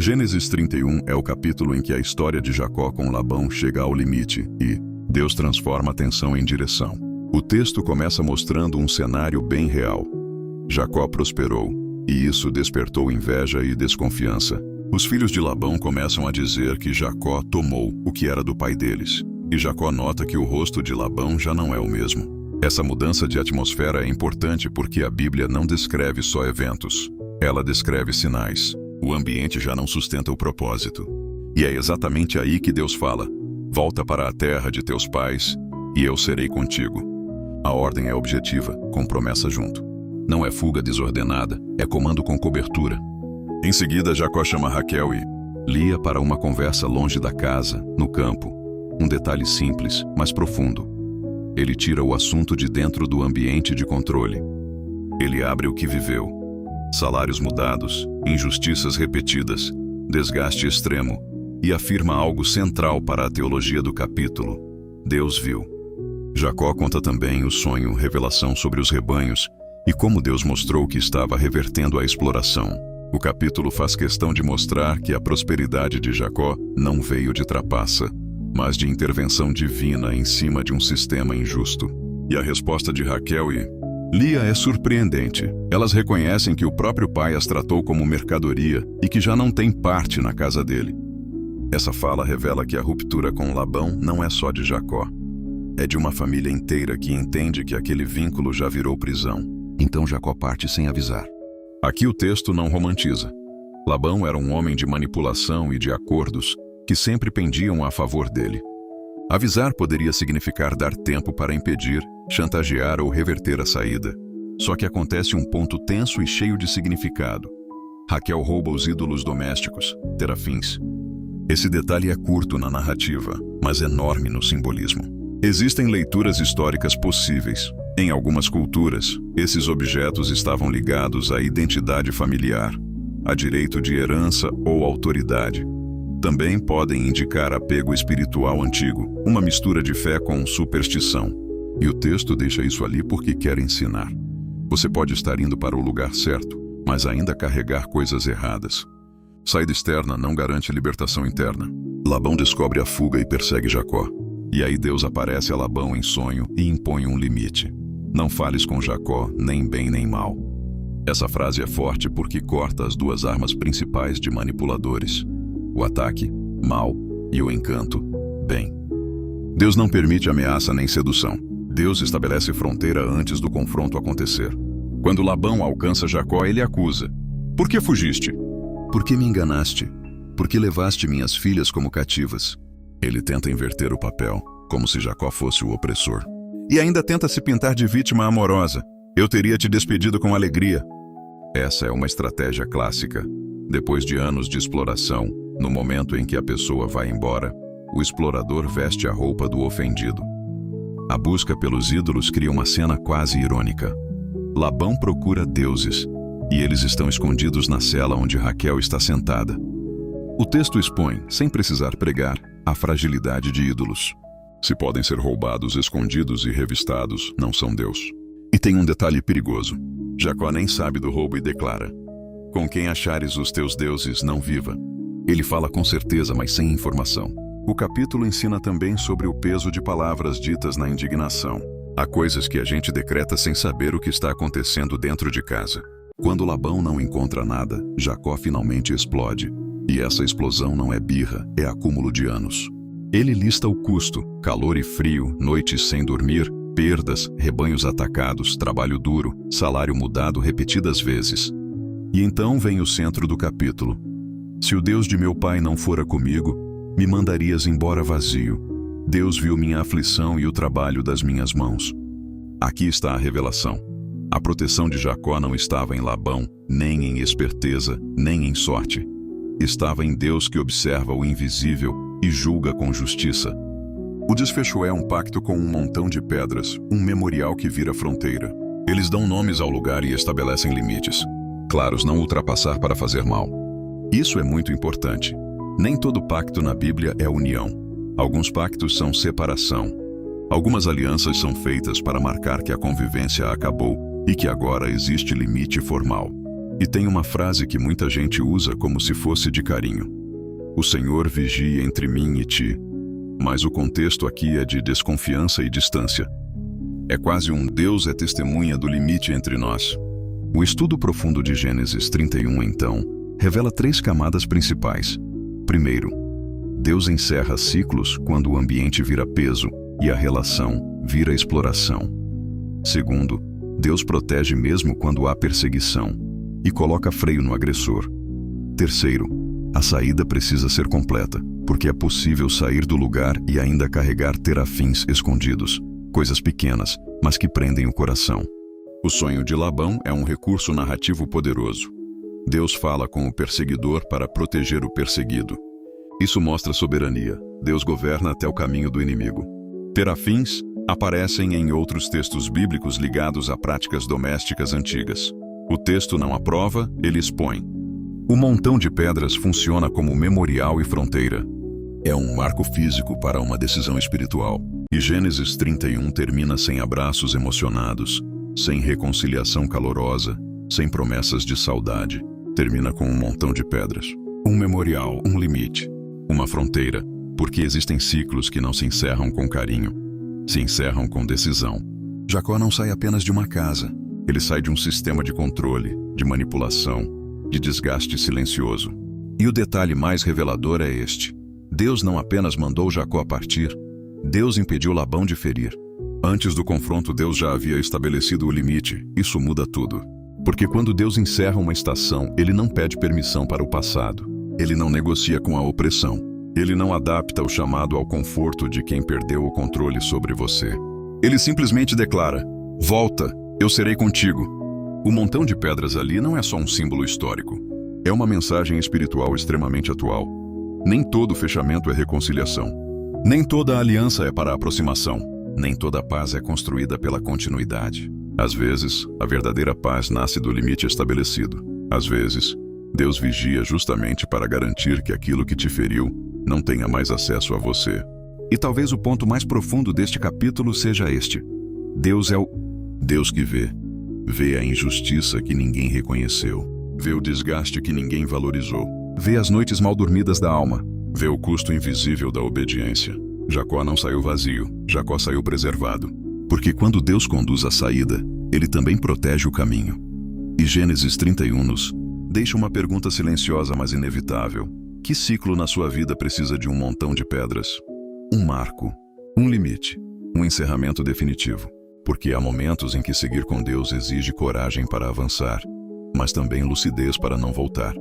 Gênesis 31 é o capítulo em que a história de Jacó com Labão chega ao limite e Deus transforma a tensão em direção. O texto começa mostrando um cenário bem real. Jacó prosperou, e isso despertou inveja e desconfiança. Os filhos de Labão começam a dizer que Jacó tomou o que era do pai deles, e Jacó nota que o rosto de Labão já não é o mesmo. Essa mudança de atmosfera é importante porque a Bíblia não descreve só eventos, ela descreve sinais. O ambiente já não sustenta o propósito. E é exatamente aí que Deus fala: volta para a terra de teus pais, e eu serei contigo. A ordem é objetiva, com promessa junto. Não é fuga desordenada, é comando com cobertura. Em seguida, Jacó chama Raquel e Lia para uma conversa longe da casa, no campo. Um detalhe simples, mas profundo. Ele tira o assunto de dentro do ambiente de controle. Ele abre o que viveu. Salários mudados, injustiças repetidas, desgaste extremo, e afirma algo central para a teologia do capítulo: Deus viu. Jacó conta também o sonho, revelação sobre os rebanhos, e como Deus mostrou que estava revertendo a exploração. O capítulo faz questão de mostrar que a prosperidade de Jacó não veio de trapaça, mas de intervenção divina em cima de um sistema injusto. E a resposta de Raquel e Lia é surpreendente. Elas reconhecem que o próprio pai as tratou como mercadoria e que já não tem parte na casa dele. Essa fala revela que a ruptura com Labão não é só de Jacó. É de uma família inteira que entende que aquele vínculo já virou prisão. Então Jacó parte sem avisar. Aqui o texto não romantiza. Labão era um homem de manipulação e de acordos que sempre pendiam a favor dele. Avisar poderia significar dar tempo para impedir, chantagear ou reverter a saída. Só que acontece um ponto tenso e cheio de significado. Raquel rouba os ídolos domésticos, terafins. Esse detalhe é curto na narrativa, mas enorme no simbolismo. Existem leituras históricas possíveis. Em algumas culturas, esses objetos estavam ligados à identidade familiar, a direito de herança ou autoridade. Também podem indicar apego espiritual antigo, uma mistura de fé com superstição. E o texto deixa isso ali porque quer ensinar. Você pode estar indo para o lugar certo, mas ainda carregar coisas erradas. Saída externa não garante libertação interna. Labão descobre a fuga e persegue Jacó. E aí Deus aparece a Labão em sonho e impõe um limite. Não fales com Jacó, nem bem nem mal. Essa frase é forte porque corta as duas armas principais de manipuladores: o ataque, mal, e o encanto, bem. Deus não permite ameaça nem sedução. Deus estabelece fronteira antes do confronto acontecer. Quando Labão alcança Jacó, ele acusa: por que fugiste? Por que me enganaste? Por que levaste minhas filhas como cativas? Ele tenta inverter o papel, como se Jacó fosse o opressor. E ainda tenta se pintar de vítima amorosa: eu teria te despedido com alegria. Essa é uma estratégia clássica. Depois de anos de exploração, no momento em que a pessoa vai embora, o explorador veste a roupa do ofendido. A busca pelos ídolos cria uma cena quase irônica. Labão procura deuses, e eles estão escondidos na cela onde Raquel está sentada. O texto expõe, sem precisar pregar, a fragilidade de ídolos. Se podem ser roubados, escondidos e revistados, não são Deus. E tem um detalhe perigoso. Jacó nem sabe do roubo e declara: com quem achares os teus deuses, não viva. Ele fala com certeza, mas sem informação. O capítulo ensina também sobre o peso de palavras ditas na indignação. Há coisas que a gente decreta sem saber o que está acontecendo dentro de casa. Quando Labão não encontra nada, Jacó finalmente explode. E essa explosão não é birra, é acúmulo de anos. Ele lista o custo: calor e frio, noites sem dormir, perdas, rebanhos atacados, trabalho duro, salário mudado repetidas vezes. E então vem o centro do capítulo: se o Deus de meu pai não fora comigo, me mandarias embora vazio. Deus viu minha aflição e o trabalho das minhas mãos. Aqui está a revelação. A proteção de Jacó não estava em Labão, nem em esperteza, nem em sorte. Estava em Deus que observa o invisível e julga com justiça. O desfecho é um pacto com um montão de pedras, um memorial que vira fronteira. Eles dão nomes ao lugar e estabelecem limites. Claros, não ultrapassar para fazer mal. Isso é muito importante. Nem todo pacto na Bíblia é união. Alguns pactos são separação. Algumas alianças são feitas para marcar que a convivência acabou e que agora existe limite formal. E tem uma frase que muita gente usa como se fosse de carinho: o Senhor vigia entre mim e ti. Mas o contexto aqui é de desconfiança e distância. É quase um Deus é testemunha do limite entre nós. O estudo profundo de Gênesis 31, então, revela 3 camadas principais. Primeiro, Deus encerra ciclos quando o ambiente vira peso e a relação vira exploração. Segundo, Deus protege mesmo quando há perseguição e coloca freio no agressor. Terceiro, a saída precisa ser completa, porque é possível sair do lugar e ainda carregar terafins escondidos, coisas pequenas, mas que prendem o coração. O sonho de Labão é um recurso narrativo poderoso. Deus fala com o perseguidor para proteger o perseguido. Isso mostra soberania. Deus governa até o caminho do inimigo. Terafins aparecem em outros textos bíblicos ligados a práticas domésticas antigas. O texto não aprova, ele expõe. O montão de pedras funciona como memorial e fronteira. É um marco físico para uma decisão espiritual. E Gênesis 31 termina sem abraços emocionados, sem reconciliação calorosa, sem promessas de saudade. Termina com um montão de pedras. Um memorial, um limite, uma fronteira, porque existem ciclos que não se encerram com carinho, se encerram com decisão. Jacó não sai apenas de uma casa, ele sai de um sistema de controle, de manipulação, de desgaste silencioso. E o detalhe mais revelador é este: Deus não apenas mandou Jacó partir, Deus impediu Labão de ferir. Antes do confronto, Deus já havia estabelecido o limite. Isso muda tudo. Porque quando Deus encerra uma estação, Ele não pede permissão para o passado. Ele não negocia com a opressão. Ele não adapta o chamado ao conforto de quem perdeu o controle sobre você. Ele simplesmente declara: volta, eu serei contigo. O montão de pedras ali não é só um símbolo histórico. É uma mensagem espiritual extremamente atual. Nem todo fechamento é reconciliação. Nem toda aliança é para a aproximação. Nem toda paz é construída pela continuidade. Às vezes, a verdadeira paz nasce do limite estabelecido. Às vezes, Deus vigia justamente para garantir que aquilo que te feriu não tenha mais acesso a você. E talvez o ponto mais profundo deste capítulo seja este: Deus é o Deus que vê. Vê a injustiça que ninguém reconheceu. Vê o desgaste que ninguém valorizou. Vê as noites mal dormidas da alma. Vê o custo invisível da obediência. Jacó não saiu vazio, Jacó saiu preservado. Porque quando Deus conduz a saída, Ele também protege o caminho. E Gênesis 31 nos deixa uma pergunta silenciosa, mas inevitável. Que ciclo na sua vida precisa de um montão de pedras? Um marco, um limite, um encerramento definitivo. Porque há momentos em que seguir com Deus exige coragem para avançar, mas também lucidez para não voltar.